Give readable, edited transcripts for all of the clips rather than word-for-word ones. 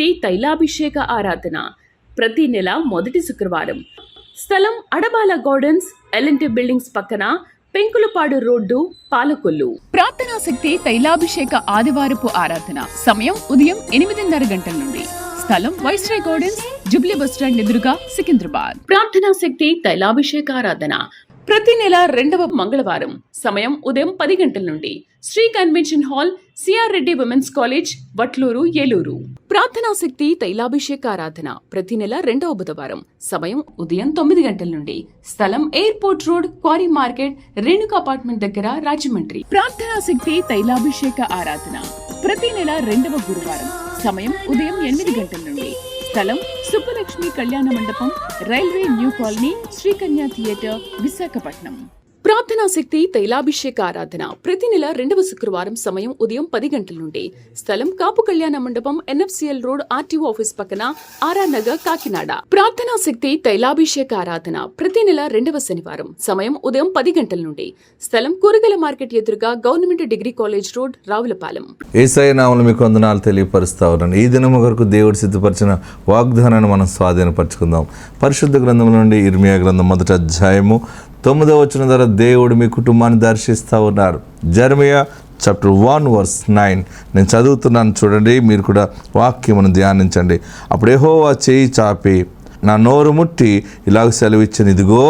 శక్తి తైలాభిషేక ఆరాధన ప్రతి నెల మొదటి శుక్రవారం. స్థలం అడబాల గార్డెన్స్, ఎల్ఎన్టీ బిల్డింగ్స్ పక్కన, పెంకులపాడు రోడ్డు, పాలకొల్లు. ప్రార్థనా శక్తి తైలాభిషేక ఆదివారపు ఆరాధన సమయం ఉదయం 8:30 గంటల నుండి. స్థలం వైస్రాయ్ గార్డెన్స్, జుబ్లీ బస్టాండ్ ఎదురుగా, సికింద్రాబాద్. ప్రార్థనా శక్తి తైలాభిషేక ఆరాధన ప్రతి నెల 2వ మంగళవారం సమయం ఉదయం 10 గంటల నుండి. Sri convention hall, CR Reddy women's college, Vatluru, Eluru. ప్రార్థనా శక్తి తైలాభిషేక ఆరాధన ప్రతి నెల 2వ బుధవారం సమయం ఉదయం 9 గంటల నుండి. స్థలం airport road, quarry market, Renuka apartment దగ్గర, రాజమండ్రి. ప్రార్థనా శక్తి తైలాభిషేక ఆరాధన ప్రతి నెల 2వ గురువారం సమయం ఉదయం 8 గంటల నుండి. స్థలం సుబ్బలక్ష్మి కళ్యాణ మండపం, railway new colony, Sri Kanya theatre, Visakhapatnam. ప్రార్థనా శక్తి తైలాభిషేక ఆరాధన ప్రతి నెల 2వ శుక్రవారం సమయం ఉదయం 10 గంటల నుండి. స్థలం కాపు కళ్యాణ మండపం, ఎన్ఎఫ్సిఎల్ రోడ్, ఆర్టీఓ ఆఫీస్ పక్కన, ఆర్ఆర్ నగర్, కాకినాడ. ప్రార్థనా శక్తి తైలాభిషేక ఆరాధన ప్రతి నెల 2వ శనివారం సమయం ఉదయం 10 గంటల నుండి. స్థలం కూరగాయల మార్కెట్ ఎదురుగా, government degree college road, Ravulapalem. యేసయ్య నామములో మీకు వందనాలు తెలియపరుస్తా ఉన్నాను. ఈ దినము వరకు దేవుడు సిద్ధపరిచిన వాగ్దానాన్ని మనం స్వాధీనపరచుకుందాం. పరిశుద్ధ గ్రంథం నుండి ఇర్మియా గ్రంథం 1వ అధ్యాయము 9వ వచనం ద్వారా దేవుడు మీ కుటుంబాన్ని దర్శిస్తూ ఉన్నారు. జెరమియా చాప్టర్ 1:9 నేను చదువుతున్నాను, చూడండి. మీరు కూడా వాక్యమును ధ్యానించండి. అప్పుడు యెహోవా చేయి చాపి నా నోరు ముట్టి ఇలాగ సెలవిచ్చాను, ఇదిగో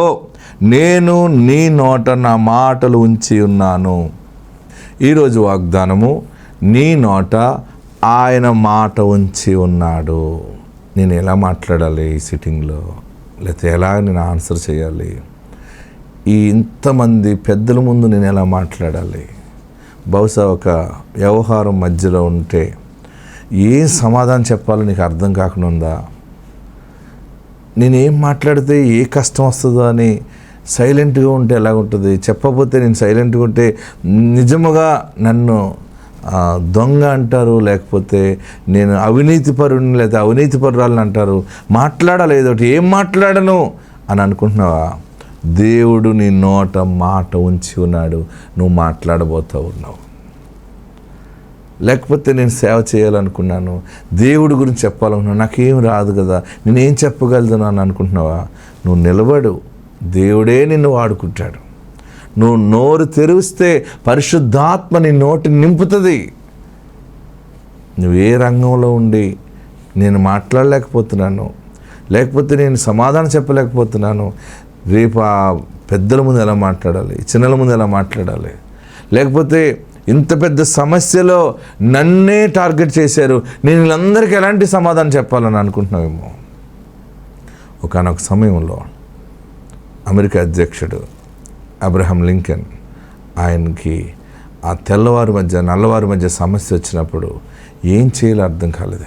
నేను నీ నోట నా మాటలు ఉంచి ఉన్నాను. ఈరోజు వాగ్దానము, నీ నోట ఆయన మాట ఉంచి ఉన్నాడు. నేను ఎలా మాట్లాడాలి ఈ సిట్టింగ్లో, లేకపోతే ఎలా నేను ఆన్సర్ చేయాలి, ఈ ఇంతమంది పెద్దల ముందు నేను ఎలా మాట్లాడాలి, బహుశా ఒక వ్యవహారం మధ్యలో ఉంటే ఏం సమాధానం చెప్పాలో నీకు అర్థం కాకుండా ఉందా, నేనేం మాట్లాడితే ఏ కష్టం వస్తుందో అని సైలెంట్గా ఉంటే ఎలాగుంటుంది, చెప్పకపోతే నేను సైలెంట్గా ఉంటే నిజముగా నన్ను దొంగ అంటారు, లేకపోతే నేను అవినీతిపరుని లేదా అవినీతిపరురాలని అంటారు. మాట్లాడాలి, ఏదో ఒకటి, ఏం మాట్లాడను అని అనుకుంటున్నావా? దేవుడు నీ నోట మాట ఉంచి ఉన్నాడు, నువ్వు మాట్లాడబోతూ ఉన్నావు. లేకపోతే నేను సేవ చేయాలనుకున్నాను, దేవుడి గురించి చెప్పాలనుకున్నాను, నాకేం రాదు కదా, నేనేం చెప్పగలను అని అనుకుంటున్నావా? నువ్వు నిలబడు, దేవుడే నిన్ను వాడుకుంటాడు. నువ్వు నోరు తెరిస్తే పరిశుద్ధాత్మ నీ నోటిని నింపుతుంది. నువ్వు ఏ రంగంలో ఉండి నేను మాట్లాడలేకపోతున్నాను, లేకపోతే నేను సమాధానం చెప్పలేకపోతున్నాను, రేపు ఆ పెద్దల ముందు ఎలా మాట్లాడాలి, చిన్నల ముందు ఎలా మాట్లాడాలి, లేకపోతే ఇంత పెద్ద సమస్యలో నన్నే టార్గెట్ చేశారు, నేను వీళ్ళందరికీ ఎలాంటి సమాధానం చెప్పాలని అనుకుంటున్నావేమో. ఒకానొక సమయంలో అమెరికా అధ్యక్షుడు అబ్రహాం లింకన్, ఆయనకి ఆ తెల్లవారి మధ్య నల్లవారి మధ్య సమస్య వచ్చినప్పుడు ఏం చేయాలో అర్థం కాలేదు.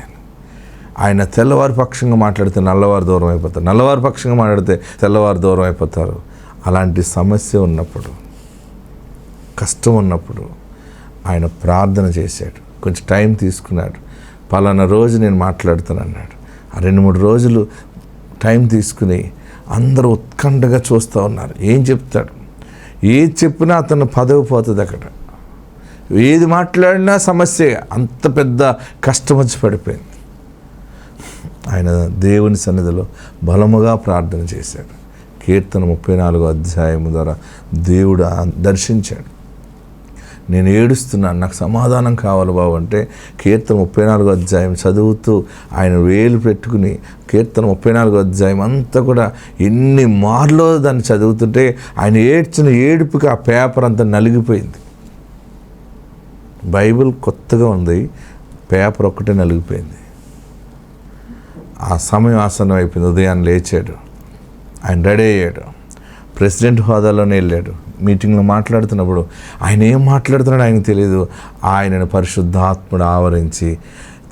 ఆయన తెల్లవారి పక్షంగా మాట్లాడితే నల్లవారు దూరం అయిపోతారు, నల్లవారి పక్షంగా మాట్లాడితే తెల్లవారు దూరం అయిపోతారు. అలాంటి సమస్య ఉన్నప్పుడు, కష్టం ఉన్నప్పుడు ఆయన ప్రార్థన చేశాడు, కొంచెం టైం తీసుకున్నాడు. పలానా రోజు నేను మాట్లాడుతాను అన్నాడు. ఆ 2-3 రోజులు టైం తీసుకుని అందరూ ఉత్కంఠగా చూస్తూ ఉన్నారు, ఏం చెప్తాడు. ఏది చెప్పినా అతను పదవి పోతుంది అక్కడ, ఏది మాట్లాడినా సమస్య, అంత పెద్ద కష్టం వచ్చి పడిపోయింది. ఆయన దేవుని సన్నిధిలో బలముగా ప్రార్థన చేశాడు. కీర్తన 34వ అధ్యాయం ద్వారా దేవుడు దర్శించాడు. నేను ఏడుస్తున్నాను, నాకు సమాధానం కావాలి బాబు అంటే కీర్తన 34వ అధ్యాయం చదువుతూ ఆయన వేలు పెట్టుకుని కీర్తన 34వ అధ్యాయం అంతా కూడా ఎన్ని మార్లో దాన్ని చదువుతుంటే ఆయన ఏడ్చిన ఏడుపుకి ఆ పేపర్ అంతా నలిగిపోయింది. బైబిల్ కొత్తగా ఉంది, పేపర్ ఒక్కటే నలిగిపోయింది. ఆ సమయం ఆసనం అయిపోయింది. ఉదయాన్ని లేచాడు, ఆయన రెడీ అయ్యాడు, ప్రెసిడెంట్ హోదాలోనే వెళ్ళాడు. మీటింగ్లో మాట్లాడుతున్నప్పుడు ఆయన ఏం మాట్లాడుతున్నాడు ఆయనకు తెలియదు. ఆయనను పరిశుద్ధాత్ముడు ఆవరించి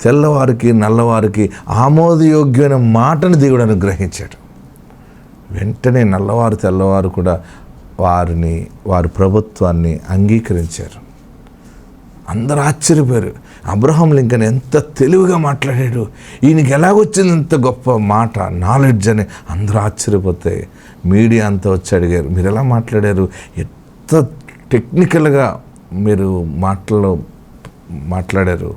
తెల్లవారికి నల్లవారికి ఆమోదయోగ్యమైన మాటను దేవుడు అనుగ్రహించాడు. వెంటనే నల్లవారు తెల్లవారు కూడా వారి ప్రభుత్వాన్ని అంగీకరించారు. అందరూ ఆశ్చర్యపోయారు. అబ్రహాం లింకన్ ఎంత తెలివిగా మాట్లాడాడు, ఈయనకి ఎలాగొచ్చింది ఇంత గొప్ప మాట, నాలెడ్జ్ అని అందరూ ఆశ్చర్యపోతే మీడియా అంతా వచ్చి అడిగారు, మీరు ఎలా మాట్లాడారు, ఎంత టెక్నికల్గా మీరు మాట్లాడారు,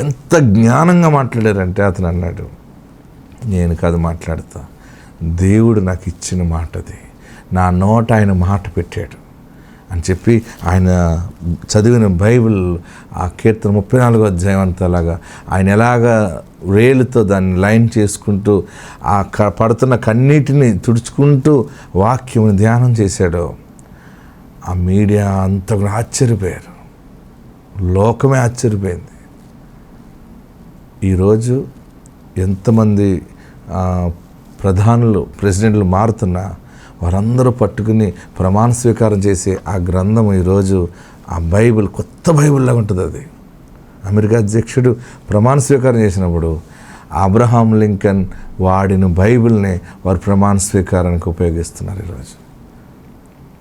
ఎంత జ్ఞానంగా మాట్లాడారంటే అతను అన్నాడు, నేను కాదు మాట్లాడతా, దేవుడు నాకు ఇచ్చిన మాట అది, నా నోట ఆయన మాట పెట్టాడు అని చెప్పి ఆయన చదివిన బైబిల్ ఆ కీర్తన 34వ అధ్యాయం అంతలాగా ఆయన ఎలాగా వేలుతో దాన్ని లైన్ చేసుకుంటూ ఆ పడుతున్న కన్నీటిని తుడుచుకుంటూ వాక్యం ధ్యానం చేశాడో ఆ మీడియా అంతా కూడా ఆశ్చర్యపోయారు, లోకమే ఆశ్చర్యపోయింది. ఈరోజు ఎంతమంది ప్రధానులు ప్రెసిడెంట్లు మారుతున్నా వారందరూ పట్టుకుని ప్రమాణ స్వీకారం చేసే ఆ గ్రంథం ఈరోజు ఆ బైబిల్ కొత్త బైబిల్లాగా ఉంటుంది. అది అమెరికా అధ్యక్షుడు ప్రమాణ స్వీకారం చేసినప్పుడు అబ్రహాం లింకన్ వాడిన బైబిల్ని వారు ప్రమాణ స్వీకారానికి ఉపయోగిస్తున్నారు. ఈరోజు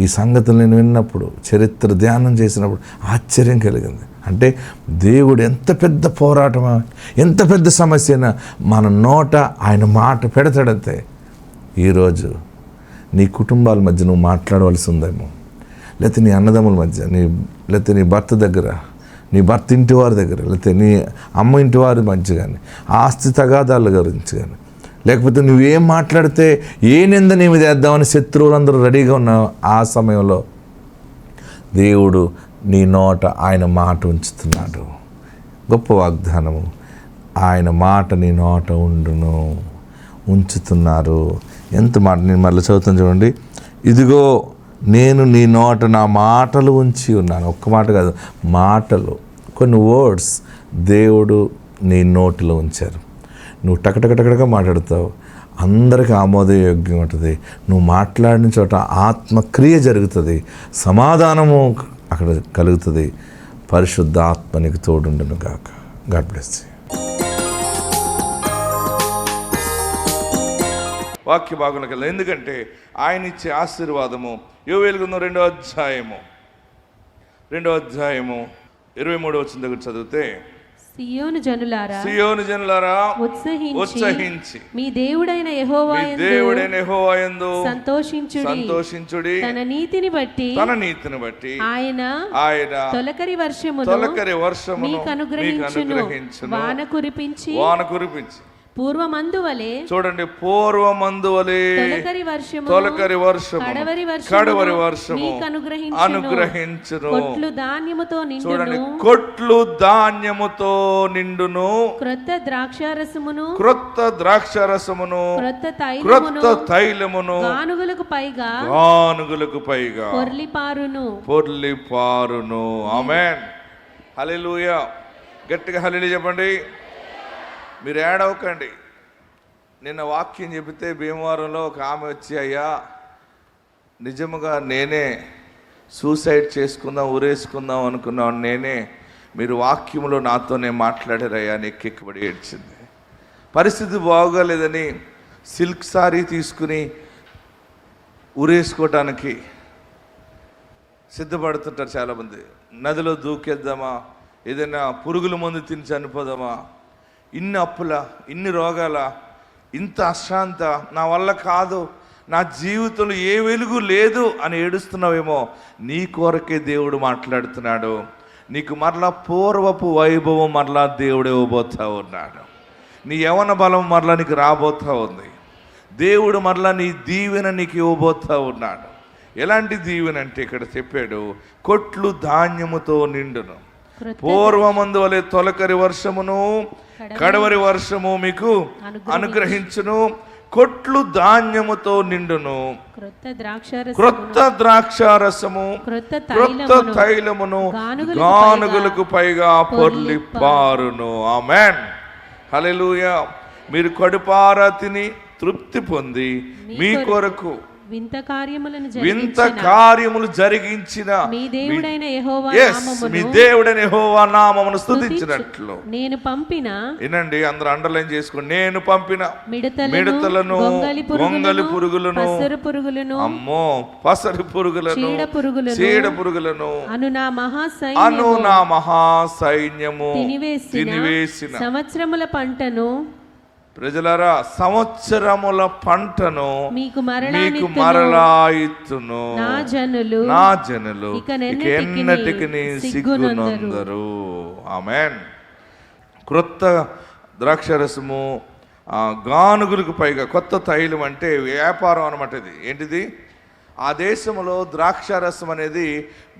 ఈ సంగతులు నేను విన్నప్పుడు, చరిత్ర ధ్యానం చేసినప్పుడు ఆశ్చర్యం కలిగింది. అంటే దేవుడు ఎంత పెద్ద పోరాటమా, ఎంత పెద్ద సమస్య అయినా మన నోట ఆయన మాట పెడతాడంతే. ఈరోజు నీ కుటుంబాల మధ్య నువ్వు మాట్లాడవలసి ఉందేమో, లేకపోతే నీ అన్నదమ్ముల మధ్య, లేకపోతే నీ భర్త దగ్గర, నీ భర్త ఇంటి వారి దగ్గర, లేకపోతే నీ అమ్మ ఇంటి వారి మధ్య కానీ, ఆస్తి తగాదాల గురించి కానీ, లేకపోతే నువ్వేం మాట్లాడితే ఏ నింద నీ మీద వేద్దామని శత్రువులందరూ రెడీగా ఉన్న ఆ సమయంలో దేవుడు నీ నోట ఆయన మాట ఉంచుతున్నాడు. గొప్ప వాగ్దానము, ఆయన మాట నీ నోట ఉంచుతున్నారు. ఎంత మాట, నేను మళ్ళీ చదువుతాను చూడండి. ఇదిగో నేను నీ నోట నా మాటలు ఉంచి ఉన్నాను. ఒక్క మాట కాదు, మాటలు, కొన్ని వర్డ్స్ దేవుడు నీ నోటిలో ఉంచారు. నువ్వు టకటకటకటగా మాట్లాడతావు, అందరికీ ఆమోదయోగ్యం ఉంటుంది. నువ్వు మాట్లాడిన చోట ఆత్మక్రియ జరుగుతుంది, సమాధానము అక్కడ కలుగుతుంది. పరిశుద్ధ ఆత్మ నీకు తోడుండును గాక. God bless you. వాక్య భాగంలోకి వెళ్ళాలి. ఎందుకంటే ఆయన ఇచ్చే ఆశీర్వాదము యోవేలు గ్రంథం 2వ అధ్యాయము 23వ వచనం దగ్గర చదివితే, సియోను జనులారా ఉత్సహించి మీ దేవుడైన యెహోవా యందు సంతోషించుడి. తన నీతిని బట్టి ఆయన తొలకరి వర్షమును మీకు అనుగ్రహించును. వాన కురిపించి పూర్వమందువలే, చూడండి, పూర్వమందువలే తొలకరి వర్షము కడవరి వర్షము అనుగ్రహించును. కొట్లు ధాన్యముతో నిండును. చూడండి, కొట్లు ధాన్యముతో నిండును. క్రొత్త ద్రాక్షారసమును క్రొత్త తైలమును గానుగులకు పైగా పొర్లిపారును. ఆమేన్. హల్లెలూయా. గట్టిగా హల్లెలూయా చెప్పండి. మీరు ఏడవకండి. నిన్న వాక్యం చెబితే భీమవరంలో ఒక ఆమె వచ్చి, అయ్యా నిజముగా నేనే సూసైడ్ చేసుకుందాం, ఉరేసుకుందాం అనుకున్నాను నేనే, మీరు వాక్యంలో నాతోనే మాట్లాడారయ్యా, నెక్కెక్కబడి ఏడ్చింది. పరిస్థితి బాగోలేదని సిల్క్ సారీ తీసుకుని ఉరేసుకోవటానికి సిద్ధపడుతుంటారు చాలామంది. నదిలో దూకేద్దామా, ఏదైనా పురుగుల మందు తిని చనిపోదామా, ఇన్ని అప్పుల, ఇన్ని రోగాల, ఇంత అశాంత, నా వల్ల కాదు, నా జీవితంలో ఏ వెలుగు లేదు అని ఏడుస్తున్నావేమో. నీ కొరకే దేవుడు మాట్లాడుతున్నాడు. నీకు మరలా పూర్వపు వైభవం మరలా దేవుడు ఇవ్వబోతా ఉన్నాడు. నీ యవన బలం మరలా నీకు రాబోతా ఉంది. దేవుడు మరలా నీ దీవెన నీకు ఇవ్వబోతా ఉన్నాడు. ఎలాంటి దీవెన అంటే ఇక్కడ చెప్పాడు, కొట్లు ధాన్యముతో నిండును. పూర్వమందు వలె తొలకరి వర్షమును కడవరి వర్షము మీకు అనుగ్రహించును. కొట్లు ధాన్యముతో నిండును. క్రొత్త ద్రాక్షారసము క్రొత్త తైలమును గానుగులకు పైగా పొర్లిపారును. ఆమేన్. హల్లెలూయా. మీరు కడుపారా తిని తృప్తి పొంది మీ కొరకు వింత కార్యములు జరిగించిన మీ దేవుడైన యెహోవా నామమును స్తుతించినట్లు నేను పంపిన, వినండి అందరూ అండర్లైన్ చేసుకోండి, నేను పంపిన మిడతలను, గొంగలి పురుగులను, అమ్మో పసరు పురుగులను, చీడ పురుగులను అను నా మహాసైన్యము తినివేసిన సంవత్సరముల పంటను, ప్రజలారా సంవత్సరముల పంటను మీకు మరలా ఇత్తును. నా జనులు ఇక ఎన్నటికి సిగ్గునందరు. ఆమేన్. క్రొత్త ద్రాక్షరసము, గానుగులకు పైగా కొత్త తైలం అంటే వ్యాపారం అనమాట. ఇది ఏంటిది? ఆ దేశంలో ద్రాక్షారసం అనేది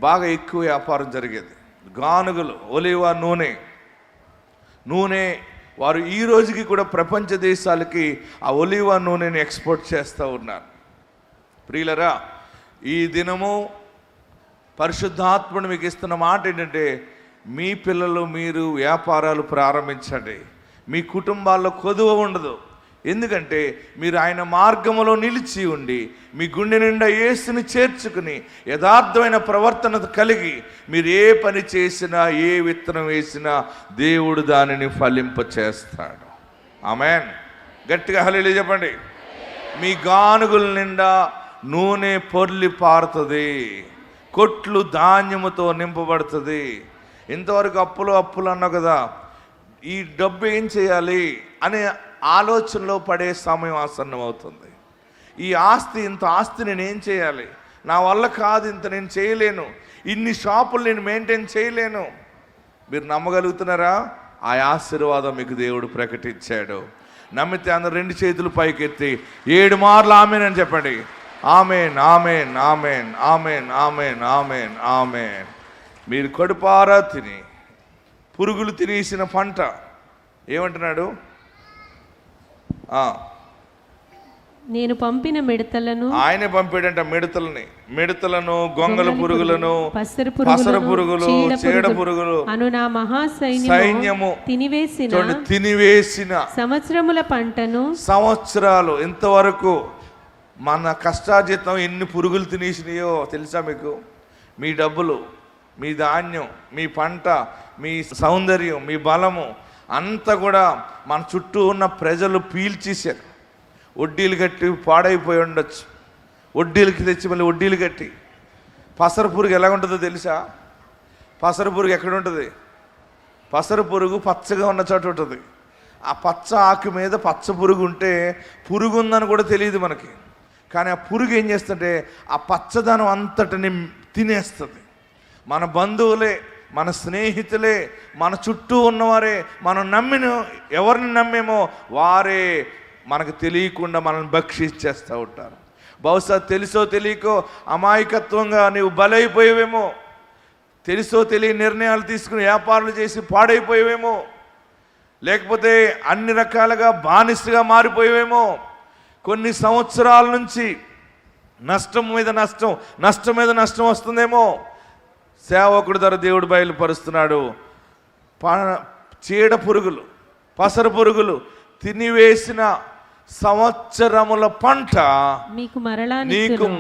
బాగా ఎక్కువ వ్యాపారం జరిగేది. గానుగులు, ఒలివ నూనె వారు ఈ రోజుకి కూడా ప్రపంచ దేశాలకి ఆ ఒలివ నూనెని ఎక్స్పోర్ట్ చేస్తూ ఉన్నారు. ప్రియులరా, ఈ దినము పరిశుద్ధాత్ముడు మీకు ఇస్తున్న మాట ఏంటంటే, మీ పిల్లలు మీరు వ్యాపారాలు ప్రారంభించండి. మీ కుటుంబాల్లో కొదువ ఉండదు. ఎందుకంటే మీరు ఆయన మార్గములో నిలిచి ఉండి మీ గుండె నిండా యేసుని చేర్చుకుని యథార్థమైన ప్రవర్తన కలిగి మీరు ఏ పని చేసినా, ఏ విత్తనం వేసినా దేవుడు దానిని ఫలింప చేస్తాడు. ఆమేన్. గట్టిగా హల్లెలూయా చెప్పండి. మీ గానుగుల నిండా నూనె పొర్లి పారుతుంది, కొట్లు ధాన్యముతో నింపబడుతుంది. ఇంతవరకు అప్పులు అన్నావు కదా, ఈ డబ్బు ఏం చేయాలి అనే ఆలోచనలో పడే సమయం ఆసన్నం అవుతుంది. ఈ ఆస్తి, ఇంత ఆస్తి నేనేం చేయాలి, నా వల్ల కాదు, ఇంత నేను చేయలేను, ఇన్ని షాపులు నేను మెయింటైన్ చేయలేను. మీరు నమ్మగలుగుతున్నారా? ఆ ఆశీర్వాదం మీకు దేవుడు ప్రకటించాడు. నమ్మితే అందరు 2 చేతులు పైకెత్తి 7 మార్లు ఆమేన్ అని చెప్పండి. ఆమేన్, ఆమేన్, ఆమేన్, ఆమేన్, ఆమేన్, ఆమేన్, ఆమేన్. మీరు కడుపారా తిని పురుగులు తినేసిన పంట ఏమంటున్నాడు? నేను పంపిన మిడతలను, ఆయనే పంపాడంట. మిడతలను, గొంగల పురుగులను, పసర పురుగులు, చీడ పురుగులు అను నా సైన్యము తినివేసిన సంవత్సరముల పంటను. సంవత్సరాలు ఇంతవరకు మన కష్టార్జితం ఎన్ని పురుగులు తినేసినాయో తెలుసా మీకు? మీ డబ్బులు, మీ ధాన్యం, మీ పంట, మీ సౌందర్యం, మీ బలము అంతా కూడా మన చుట్టూ ఉన్న ప్రజలు పీల్చేశారు. వడ్డీలు కట్టి పాడైపోయి ఉండొచ్చు. వడ్డీలకి తెచ్చి మళ్ళీ వడ్డీలు కట్టి. పసర పురుగు ఎలా ఉంటుందో తెలుసా? పసర పురుగు ఎక్కడ ఉంటుంది? పసర పురుగు పచ్చగా ఉన్న చోట ఉంటుంది. ఆ పచ్చ ఆకు మీద పచ్చ పురుగు ఉంటే పురుగు ఉందని కూడా తెలియదు మనకి. కానీ ఆ పురుగు ఏం చేస్తుంటే ఆ పచ్చదనం అంతటిని తినేస్తుంది. మన బంధువులే, మన స్నేహితులే, మన చుట్టూ ఉన్నవారే, మనం ఎవరిని నమ్మేమో వారే మనకు తెలియకుండా మనల్ని భక్షించేస్తూ ఉంటారు. బహుశా తెలుసో తెలియకో అమాయకత్వంగా నీవు బలైపోయేవేమో, తెలుసో తెలియని నిర్ణయాలు తీసుకుని వ్యాపారాలు చేసి పాడైపోయేవేమో, లేకపోతే అన్ని రకాలుగా బానిసగా మారిపోయేవేమో. కొన్ని సంవత్సరాల నుంచి నష్టం మీద నష్టం వస్తుందేమో. సేవకుడి ద్వారా దేవుడు బయలుపరుస్తున్నాడు. చీడ పురుగులు, పసర పురుగులు తినివేసిన సంవత్సరముల పంట నీకు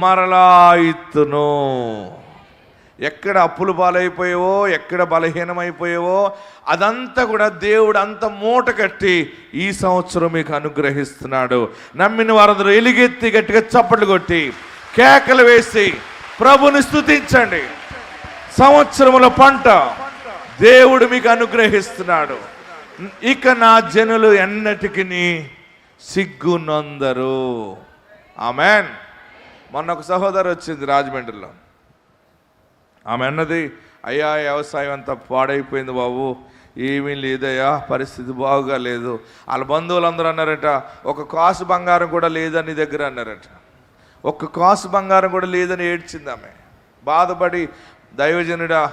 మరలా ఇత్తును. ఎక్కడ అప్పులు పాలైపోయావో, ఎక్కడ బలహీనమైపోయావో అదంతా కూడా దేవుడు అంత మూట కట్టి ఈ సంవత్సరం మీకు అనుగ్రహిస్తున్నాడు. నమ్మిన వారందరూ ఎలుగెత్తి గట్టిగా చప్పట్లు కొట్టి కేకలు వేసి ప్రభుని స్తుతించండి. సంవత్సరముల పంట దేవుడు మీకు అనుగ్రహిస్తున్నాడు. ఇక నా జనులు ఎన్నటికి సిగ్గునందరు. ఆమేన్. మొన్న ఒక సహోదరు వచ్చింది రాజమండ్రిలో. ఆమె అన్నది, అయ్యా వ్యవసాయం అంతా పాడైపోయింది బాబు, ఏమీ లేదయ్యా, పరిస్థితి బాగుగా లేదు. వాళ్ళ బంధువులందరూ అన్నారట, ఒక కాసు బంగారం కూడా లేదని దగ్గర అన్నారట. ఒక్క కాసు బంగారం కూడా లేదని ఏడ్చింది ఆమె. బాధపడి, దైవజనుడా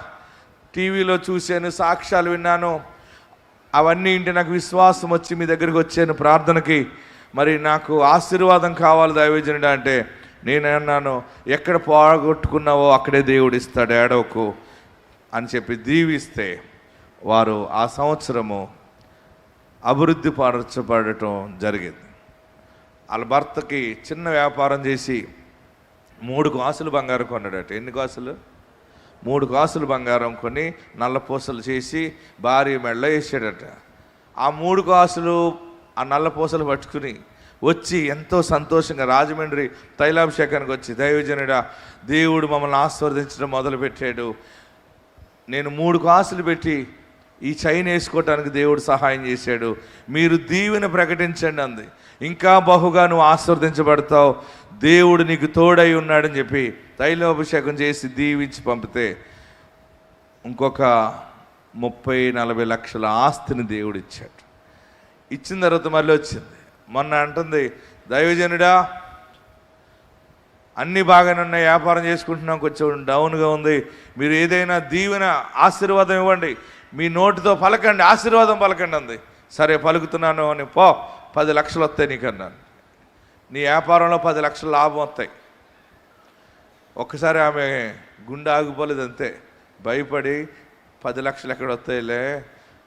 టీవీలో చూశాను, సాక్ష్యాలు విన్నాను, అవన్నీ ఇంటి నాకు విశ్వాసం వచ్చి మీ దగ్గరికి వచ్చాను ప్రార్థనకి, మరి నాకు ఆశీర్వాదం కావాలి దైవజనుడా అంటే నేను అన్నాను, ఎక్కడ పోగొట్టుకున్నావో అక్కడే దేవుడు ఇస్తాడు, ఏడవకు అని చెప్పి దీవిస్తే వారు ఆ సంవత్సరము అభివృద్ధి పరచబడటం జరిగింది. వాళ్ళ భర్తకి చిన్న వ్యాపారం చేసి 3 కాసులు బంగారం కొన్నాడట. ఎన్ని కాసులు? 3 కాసులు బంగారం కొని నల్లపూసలు చేసి భార్య మెళ్ళ వేసాడట. ఆ 3 కాసులు ఆ నల్లపూసలు పట్టుకుని వచ్చి ఎంతో సంతోషంగా రాజమండ్రి తైలాభిషేకానికి వచ్చి, దైవజనుడా దేవుడు మమ్మల్ని ఆశీర్వదించడం మొదలుపెట్టాడు, నేను 3 కాసులు పెట్టి ఈ చైన్ వేసుకోవటానికి దేవుడు సహాయం చేశాడు, మీరు దీవెన ప్రకటించండి అంది. ఇంకా బహుగా నువ్వు ఆశీర్వదించబడతావు, దేవుడు నీకు తోడై ఉన్నాడని చెప్పి తైలాభిషేకం చేసి దీవించి పంపితే ఇంకొక 30-40 లక్షల ఆస్తిని దేవుడు ఇచ్చాడు. ఇచ్చిన తర్వాత మళ్ళీ వచ్చింది. మొన్న అంటుంది, దైవజనుడా అన్నీ బాగానే ఉన్నాయి, వ్యాపారం చేసుకుంటున్నాం, కొంచెం డౌన్గా ఉంది, మీరు ఏదైనా దీవెన ఆశీర్వాదం ఇవ్వండి, మీ నోటితో పలకండి, ఆశీర్వాదం పలకండి అంది. సరే పలుకుతున్నాను అని, 10 లక్షలు వస్తాయి నీకు అన్నాను. నీ వ్యాపారంలో 10 లక్షల లాభం వస్తాయి. ఒక్కసారి ఆమె గుండె ఆగిపోలేదు, అంతే. భయపడి 10 లక్షలు ఎక్కడ వస్తాయిలే,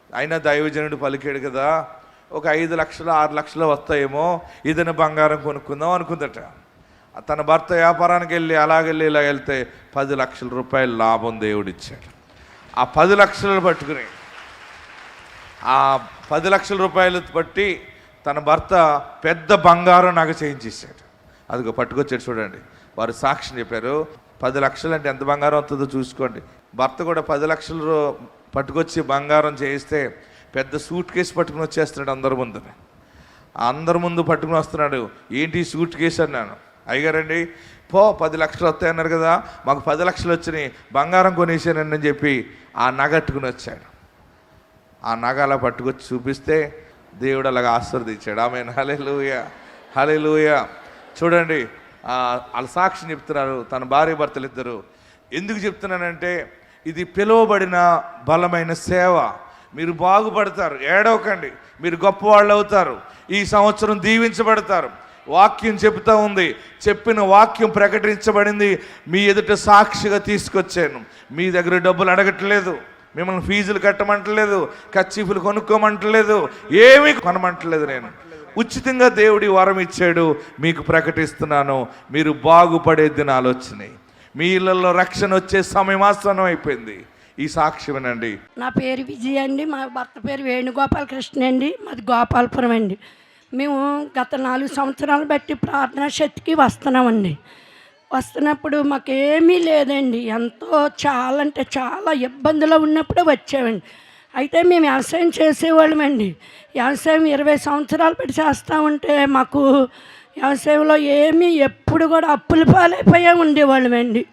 అయినా దైవజనుడు పలికాడు కదా, ఒక 5 లక్షలు 6 లక్షలు వస్తాయేమో, ఏదైనా బంగారం కొనుక్కుందాం అనుకుందట. తన భర్త వ్యాపారానికి వెళ్ళి అలాగెళ్ళి ఇలా వెళ్తే 10 లక్షల రూపాయల లాభం దేవుడిచ్చాడు. ఆ 10 లక్షలు పట్టుకుని, ఆ 10 లక్షల రూపాయలు బట్టి తన భర్త పెద్ద బంగారం నగ చేయించేసాడు. అదిగో పట్టుకొచ్చాడు చూడండి. వారు సాక్ష్యం చెప్పారు, 10 లక్షలు అంటే ఎంత బంగారం అవుతుందో చూసుకోండి. భర్త కూడా 10 లక్షలు పట్టుకొచ్చి బంగారం చేయిస్తే పెద్ద సూట్ కేసు పట్టుకుని వచ్చేస్తున్నాడు అందరి ముందు పట్టుకుని వస్తున్నాడు. ఏంటి సూట్ కేసు అన్నాను. అయ్యగారండి 10 లక్షలు వస్తాయన్నారు కదా, మాకు 10 లక్షలు వచ్చినాయి, బంగారం కొనేసానండి అని చెప్పి ఆ నగట్టుకుని వచ్చాడు. ఆ నగ అలా పట్టుకొచ్చి చూపిస్తే దేవుడు అలాగా ఆశీర్వదించాడు. ఆమేన్, హల్లెలూయా, హల్లెలూయా. చూడండి, వాళ్ళ సాక్షి చెప్తున్నారు, తన భార్య భర్తలు ఇద్దరు. ఎందుకు చెప్తున్నానంటే, ఇది పిలువబడిన బలమైన సేవ. మీరు బాగుపడతారు, ఏడవకండి, మీరు గొప్పవాళ్ళు అవుతారు, ఈ సంవత్సరం దీవించబడతారు. వాక్యం చెప్తా ఉంది, చెప్పిన వాక్యం ప్రకటించబడింది, మీ ఎదుట సాక్షిగా తీసుకొచ్చాను. మీ దగ్గర డబ్బులు అడగట్లేదు, మిమ్మల్ని ఫీజులు కట్టమంటలేదు, కచ్చీఫులు కొనుక్కోమంటలేదు, ఏమీ కొనమంటలేదు. నేను ఉచితంగా దేవుడి వరం ఇచ్చాడు, మీకు ప్రకటిస్తున్నాను. మీరు బాగుపడే దినాలు వచ్చినాయి, మీ ఇళ్ళల్లో రక్షణ వచ్చే సమయం ఆసన్నం అయిపోయింది. ఈ సాక్ష్యమేనండి. నా పేరు విజయ అండి, మా భర్త పేరు వేణుగోపాలకృష్ణ అండి, మాది గోపాలపురం అండి. మేము గత 4 సంవత్సరాలు బట్టి ప్రార్థనా శక్తికి వస్తున్నామండి. వస్తున్నప్పుడు మాకేమీ లేదండి, చాలా అంటే చాలా ఇబ్బందులు ఉన్నప్పుడే వచ్చామండి. అయితే మేము వ్యవసాయం చేసేవాళ్ళమండి. వ్యవసాయం 20 సంవత్సరాలు పెట్టి చేస్తూ ఉంటే మాకు వ్యవసాయంలో ఎప్పుడు కూడా అప్పుల పాలైపోయే ఉండేవాళ్ళమండి.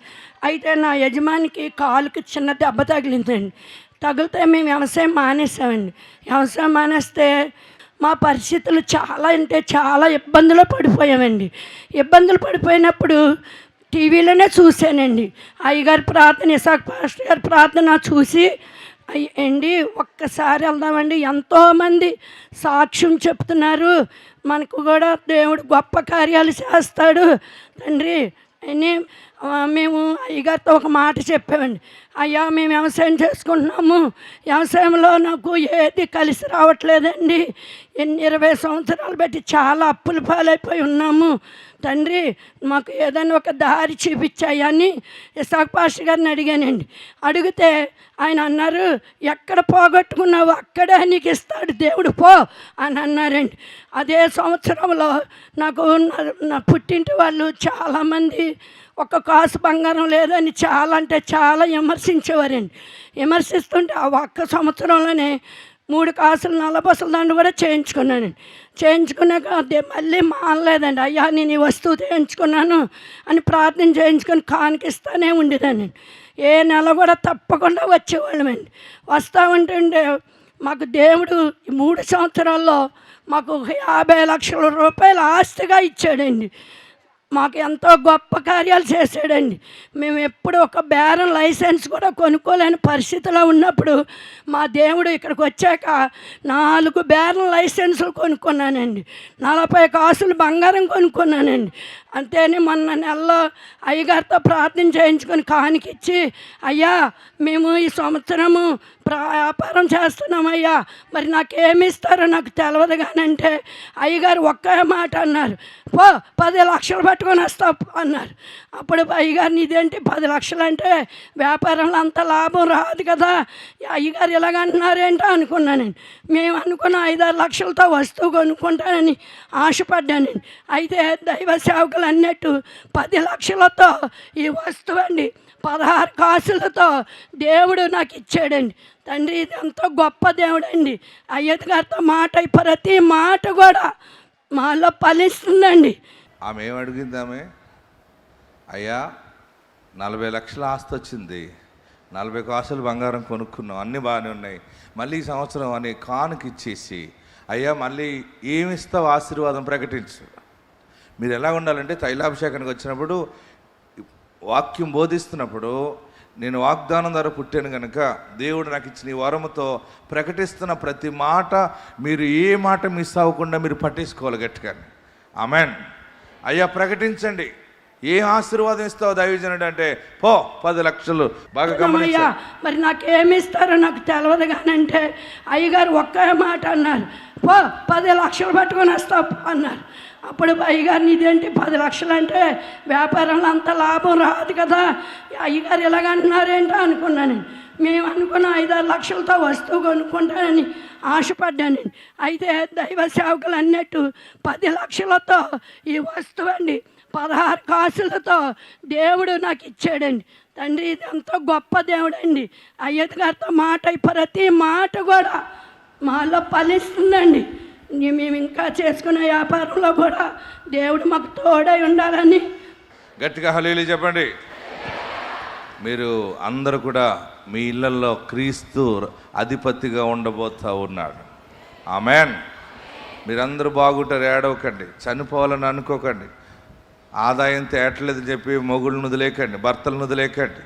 అయితే నా యజమానికి కాలుకి చిన్న దెబ్బ తగిలిందండి. తగిలితే మేము వ్యవసాయం మానేసామండి. వ్యవసాయం మానేస్తే మా పరిస్థితులు చాలా అంటే చాలా ఇబ్బందులు పడిపోయామండి. ఇబ్బందులు పడిపోయినప్పుడు టీవీలోనే చూశానండి అయ్యగారి ప్రార్థన, ఇసాక్ పాస్టర్ గారి ప్రార్థన చూసి, అండి ఒక్కసారి వెళ్దామండి, ఎంతోమంది సాక్ష్యం చెప్తున్నారు, మనకు కూడా దేవుడు గొప్ప కార్యాలు చేస్తాడు తండ్రి అని మేము అయ్యగారితో ఒక మాట చెప్పామండి. అయ్యా, మేము వ్యవసాయం చేసుకుంటున్నాము, వ్యవసాయంలో నాకు ఏది కలిసి రావట్లేదండి, 20 సంవత్సరాలు బట్టి చాలా అప్పుల పాలైపోయి ఉన్నాము తండ్రి, మాకు ఏదైనా ఒక దారి చూపించాయని ఇసాక్ పాస్టర్ గారిని అడిగానండి. అడిగితే ఆయన అన్నారు, ఎక్కడ పోగొట్టుకున్నావు అక్కడే నీకు ఇస్తాడు దేవుడు, పో అని అన్నారండి. అదే సంవత్సరంలో నాకు నా పుట్టింటి వాళ్ళు చాలామంది ఒక కాసు బంగారం లేదని చాలా అంటే చాలా విమర్శించేవారండి. విమర్శిస్తుంటే ఆ ఒక్క సంవత్సరంలోనే 3 కాసులు నల్ల బస్సుల దండ కూడా చేయించుకున్నానండి. చేయించుకున్నాక అదే మళ్ళీ మానలేదండి. అయ్యా, నేను ఈ వస్తువు చేయించుకున్నాను అని ప్రార్థన చేయించుకొని కానికిస్తానే ఉండేదానండి. ఏ నెల కూడా తప్పకుండా వచ్చేవాళ్ళమండి. వస్తూ ఉంటుండే మాకు దేవుడు ఈ 3 సంవత్సరాల్లో మాకు 50 లక్షల రూపాయలు ఆస్తిగా ఇచ్చాడండి. మాకు ఎంతో గొప్ప కార్యాలు చేశాడండి. మేము ఎప్పుడు ఒక బేరం లైసెన్స్ కూడా కొనుక్కోలేని పరిస్థితిలో ఉన్నప్పుడు మా దేవుడు ఇక్కడికి వచ్చాక 4 బేరం లైసెన్సులు కొనుక్కున్నానండి, 40 కాసులు బంగారం కొనుక్కున్నానండి. అంతేని మొన్న నెలలో అయ్యగారితో ప్రార్థన చేయించుకొని కానికిచ్చి, అయ్యా మేము ఈ సంవత్సరము వ్యాపారం చేస్తున్నామయ్యా, మరి నాకేమి ఇస్తారో నాకు తెలియదు కానంటే అయ్యగారు ఒక్క మాట అన్నారు, 10 లక్షలు పట్టుకొని వస్తావు అన్నారు. అప్పుడు అయ్యగారిని, ఇదేంటి 10 లక్షలు అంటే వ్యాపారంలో అంత లాభం రాదు కదా, అయ్యగారు ఇలాగంటున్నారేంటో అనుకున్నానండి. మేము అనుకున్న 5-6 లక్షలతో వస్తువు కొనుక్కుంటానని ఆశపడ్డానండి. అయితే దైవ సేవకులు అన్నట్టు 10 లక్షలతో ఈ వస్తువు అండి 16 కాసులతో దేవుడు నాకు ఇచ్చాడండి. తండ్రి, ఇది ఎంతో గొప్ప దేవుడు అండి. అయ్యత్ గారితో మాట ప్రతి మాట కూడా మాలో ఫలిస్తుందండి. ఆమె ఏమడిగింది? ఆమె, అయ్యా 40 లక్షల ఆస్తి వచ్చింది, 40 కాసులు బంగారం కొనుక్కున్నాం, అన్నీ బాగానే ఉన్నాయి. మళ్ళీ ఈ సంవత్సరం అనే కానుక ఇచ్చేసి, అయ్యా మళ్ళీ ఏమిస్తావు ఆశీర్వాదం ప్రకటించు. మీరు ఎలా ఉండాలంటే తైలాభిషేకానికి వచ్చినప్పుడు, వాక్యం బోధిస్తున్నప్పుడు, నేను వాగ్దానం ద్వారా పుట్టాను కనుక దేవుడు నాకు ఇచ్చిన ఈ వరముతో ప్రకటిస్తున్న ప్రతి మాట మీరు ఏ మాట మిస్ అవ్వకుండా మీరు పట్టేసుకోవాలి గట్టిగా. ఆమెన్. అయ్యా ప్రకటించండి, ఏ ఆశీర్వాదం ఇస్తావు దైవజనుడు అంటే, పో 10 లక్షలు. బాగా గమనించా. మరి నాకేమి ఇస్తారో నాకు తెలియదు కానంటే అయ్యగారు ఒక్క మాట అన్నారు, పో 10 లక్షలు పట్టుకొని వస్తావు అన్నారు. అప్పుడు అయ్యగారిని ఇదేంటి 10 లక్షలు అంటే వ్యాపారంలో అంత లాభం రాదు కదా, అయ్యగారు ఇలాగంటున్నారేంటో అనుకున్నాను. మేము అనుకున్న 5-6 లక్షలతో వస్తువు కొనుక్కుంటానని ఆశపడ్డాను. అయితే దైవ సేవకులు అన్నట్టు 10 లక్షలతో ఈ వస్తువు అండి 16 కాసులతో దేవుడు నాకు ఇచ్చాడండి. తండ్రి ఇది ఎంతో గొప్ప దేవుడు అండి. అయ్యత్ గారితో మాట ప్రతి మాట కూడా మాలో ఫలిస్తుందండి. మేము ఇంకా చేసుకునే వ్యాపారంలో కూడా దేవుడు మాకు తోడై ఉండాలని గట్టిగా హల్లెలూయా చెప్పండి. మీరు అందరూ కూడా మీ ఇళ్ళల్లో క్రీస్తు అధిపతిగా ఉండబోతా ఉన్నాడు. ఆమెన్. మీరందరూ బాగుంటారు, ఏడవకండి, చనిపోవాలని అనుకోకండి, ఆదాయం తేటలేదని చెప్పి మొగుళ్ళను వదిలేకండి, భర్తలను వదిలేకండి.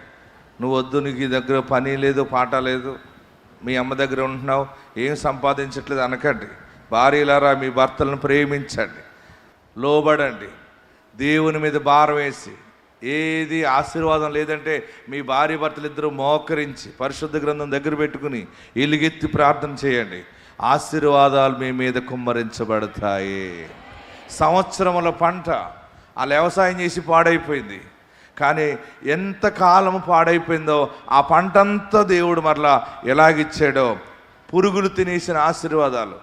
నువ్వు వద్దు, నీకు ఈ దగ్గర పని లేదు, పాట లేదు, మీ అమ్మ దగ్గర ఉంటున్నావు, ఏం సంపాదించట్లేదు అనకండి. భార్యలారా మీ భర్తలను ప్రేమించండి, లోబడండి, దేవుని మీద భారం వేసి. ఏది ఆశీర్వాదం లేదంటే మీ భార్య భర్తలు ఇద్దరు మోకరించి పరిశుద్ధ గ్రంథం దగ్గర పెట్టుకుని ఎలుగెత్తి ప్రార్థన చేయండి. ఆశీర్వాదాలు మీ మీద కుమ్మరించబడతాయి. సంవత్సరముల పంట ఆ వ్యవసాయం చేసి పాడైపోయింది, కానీ ఎంత కాలము పాడైపోయిందో ఆ పంట అంతా దేవుడు మరలా ఎలాగిచ్చాడో. పురుగులు తినేసిన ఆశీర్వాదాలు,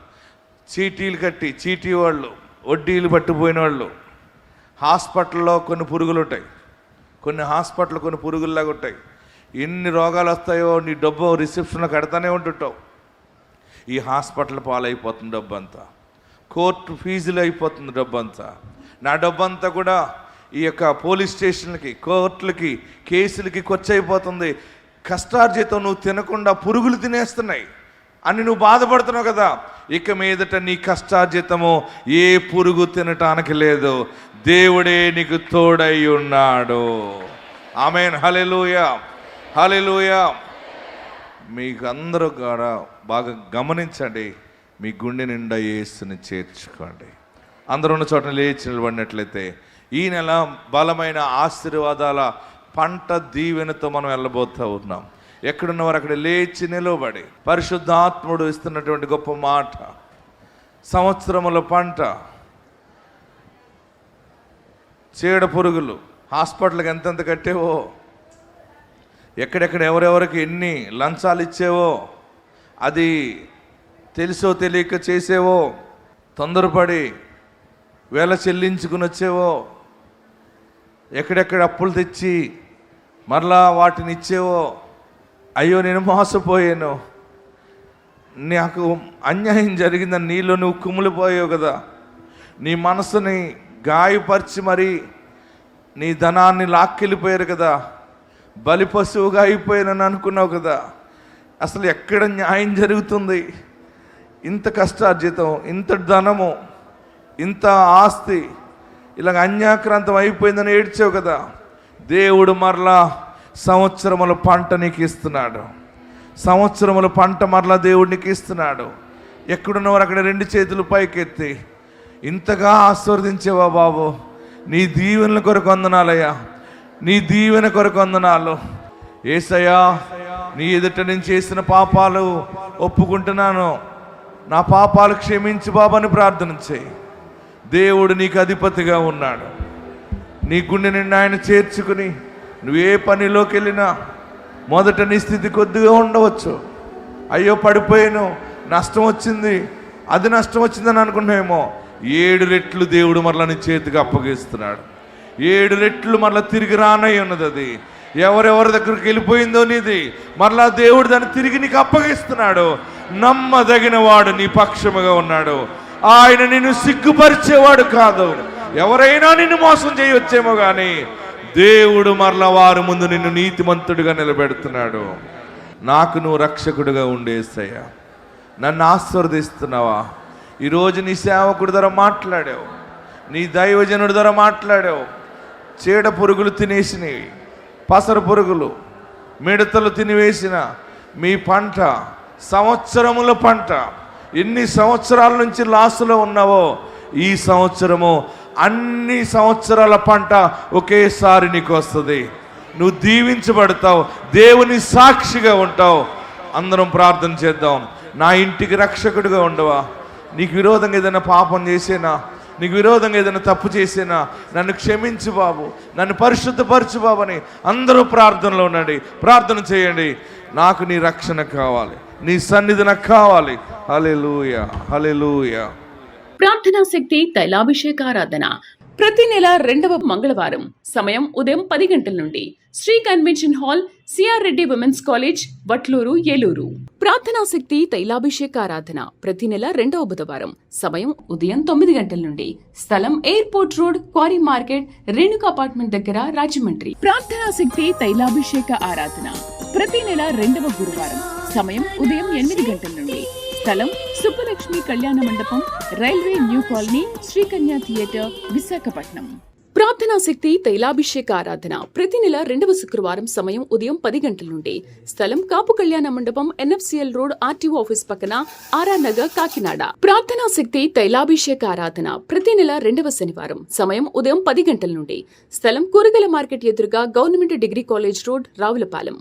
చీటీలు కట్టి చీటీ వాళ్ళు, వడ్డీలు పట్టిపోయిన వాళ్ళు, హాస్పిటల్లో కొన్ని పురుగులు ఉంటాయి, కొన్ని హాస్పిటల్ కొన్ని పురుగుల్లాగా ఉంటాయి. ఎన్ని రోగాలు వస్తాయో నీ డబ్బు రిసెప్షన్లో కడతానే ఉంటుంటావు. ఈ హాస్పిటల్ పాలైపోతుంది డబ్బు అంతా, కోర్టు ఫీజులు అయిపోతుంది డబ్బు అంతా. నా డబ్బు అంతా కూడా ఈ యొక్క పోలీస్ స్టేషన్లకి, కోర్టులకి, కేసులకి ఖర్చయిపోతుంది. కష్టార్జితం నువ్వు తినకుండా పురుగులు తినేస్తున్నాయి అని నువ్వు బాధపడుతున్నావు కదా. ఇక మీదట నీ కష్టార్జితము ఏ పురుగు తినటానికి లేదు, దేవుడే నీకు తోడై ఉన్నాడు. ఆమేన్. హల్లెలూయా, హల్లెలూయా. మీకు అందరూ కూడా బాగా గమనించండి, మీ గుండె నిండా యేసుని చేర్చుకోండి. అందరూ ఉన్న చోట లేచి నిలబడినట్లయితే ఈ నెల బలమైన ఆశీర్వాదాల పంట దీవెనతో మనం వెళ్ళబోతూ ఉన్నాం. ఎక్కడున్నవారు అక్కడ లేచి నిలబడి పరిశుద్ధాత్ముడు ఇస్తున్నటువంటి గొప్ప మాట, సంవత్సరముల పంట. చీడ పురుగులు హాస్పిటల్కి ఎంతెంత కట్టేవో, ఎక్కడెక్కడ ఎవరెవరికి ఎన్ని లంచాలు ఇచ్చేవో, అది తెలుసో తెలియక చేసేవో, తొందరపడి వేళ చెల్లించుకుని వచ్చేవో, ఎక్కడెక్కడ అప్పులు తెచ్చి మరలా వాటిని ఇచ్చేవో. అయ్యో నేను మోసపోయాను, నాకు అన్యాయం జరిగిందని నీలో నువ్వు కుమిలిపోయావు కదా. నీ మనసుని గాయపరిచి మరి నీ ధనాన్ని లాక్కెళ్ళిపోయారు కదా, బలి పశువుగా అయిపోయానని అనుకున్నావు కదా. అసలు ఎక్కడ న్యాయం జరుగుతుంది? ఇంత కష్టార్జితం, ఇంత ధనము, ఇంత ఆస్తి ఇలాగ అన్యాక్రాంతం అయిపోయిందని ఏడ్చావు కదా. దేవుడు మరలా సంవత్సరముల పంట నీకు ఇస్తున్నాడు. సంవత్సరముల పంట మరలా దేవుడు నీకు ఇస్తున్నాడు. ఎక్కడున్నవారు అక్కడ 2 చేతులు పైకెత్తి, ఇంతగా ఆశీర్వదించేవా బాబు, నీ దీవెనల కొరకు వందనాలయ్యా, నీ దీవెన కొరకు వందనాలు యేసయ్యా. నీ ఎదుట నేను చేసిన పాపాలు ఒప్పుకుంటున్నాను, నా పాపాలు క్షమించు బాబు అని ప్రార్థన చేయి. దేవుడు నీకు అధిపతిగా ఉన్నాడు. నీ గుండె నిండా ఆయన చేర్చుకుని నువ్వే పనిలోకి వెళ్ళినా మొదట నీ స్థితి కొద్దిగా ఉండవచ్చు. అయ్యో పడిపోయాను, నష్టం వచ్చింది, అది నష్టం వచ్చిందని అనుకున్నామేమో. 7 రెట్లు దేవుడు మరలా నీ చేతికి అప్పగిస్తున్నాడు. 7 రెట్లు మరలా తిరిగి రానై ఉన్నది. అది ఎవరెవరి దగ్గరికి వెళ్ళిపోయిందో నీది మరలా దేవుడు దాన్ని తిరిగి నీకు అప్పగిస్తున్నాడు. నమ్మదగిన వాడు నీ పక్షముగా ఉన్నాడు. ఆయన నిన్ను సిగ్గుపరిచేవాడు కాదు. ఎవరైనా నిన్ను మోసం చేయవచ్చేమో కానీ దేవుడు మరల వారి ముందు నిన్ను నీతిమంతుడిగా నిలబెడుతున్నాడు. నాకు నువ్వు రక్షకుడిగా ఉండేసయ్యా, నన్ను ఆశీర్వదిస్తున్నావా? ఈరోజు నీ సేవకుడి ద్వారా మాట్లాడావు, నీ దైవజనుడి ద్వారా మాట్లాడావు. చీడ పురుగులు తినేసినవి, పసరు పురుగులు, మిడతలు తినివేసిన మీ పంట, సంవత్సరముల పంట, ఎన్ని సంవత్సరాల నుంచి లాసులో ఉన్నావో ఈ సంవత్సరము అన్ని సంవత్సరాల పంట ఒకేసారి నీకు వస్తుంది. నువ్వు దీవించబడతావు, దేవుని సాక్షిగా ఉంటావు. అందరం ప్రార్థన చేద్దాం. నా ఇంటికి రక్షకుడిగా ఉండవా? నీకు విరోధంగా ఏదైనా పాపం చేసేనా, నీకు విరోధంగా ఏదైనా తప్పు చేసేనా, నన్ను క్షమించు బాబు, నన్ను పరిశుద్ధపరచు బాబు అని అందరూ ప్రార్థనలో ఉండండి. ప్రార్థన చేయండి. నాకు నీ రక్షణ కావాలి, నీ సన్నిధి నాకు కావాలి. హల్లెలూయా, హల్లెలూయా. ప్రార్థనా శక్తి తైలాభిషేకారాధన ప్రతి నెల 2వ మంగళవారం సమయం ఉదయం 10 గంటల నుండి Sri convention hall, CR Reddy women's college, Vatluru, Eluru. ప్రార్థనా శక్తి తైలాభిషేకారాధన ప్రతి నెల 2వ బుధవారం సమయం ఉదయం 9 గంటల నుండి స్థలం airport road, quarry market, Renuka apartment దగ్గర, రాజమండ్రి. ప్రార్థనా శక్తి తైలాభిషేక ఆరాధన ప్రతి నెల 2వ గురువారం సమయం ఉదయం 8 గంటల నుండి స్థలం సుబ్బలక్ష్మి కళ్యాణ మండపం, railway new colony, Srikanya theatre, Visakhapatnam. ప్రార్థనా శక్తి తైలాభిషేక ఆరాధన ప్రతి నెల 2వ శుక్రవారం సమయం ఉదయం 10 గంటల నుండి స్థలం కాపు కళ్యాణ మండపం, ఎన్ఎఫ్సిఎల్ రోడ్, ఆర్టీఓ ఆఫీస్ పక్కన, ఆర్ఆర్ నగర్, కాకినాడ. ప్రార్థనా శక్తి తైలాభిషేక ఆరాధన ప్రతి నెల 2వ శనివారం సమయం ఉదయం 10 గంటల నుండి స్థలం కూరగాయల మార్కెట్ ఎదురుగా, government degree college road, Ravulapalem.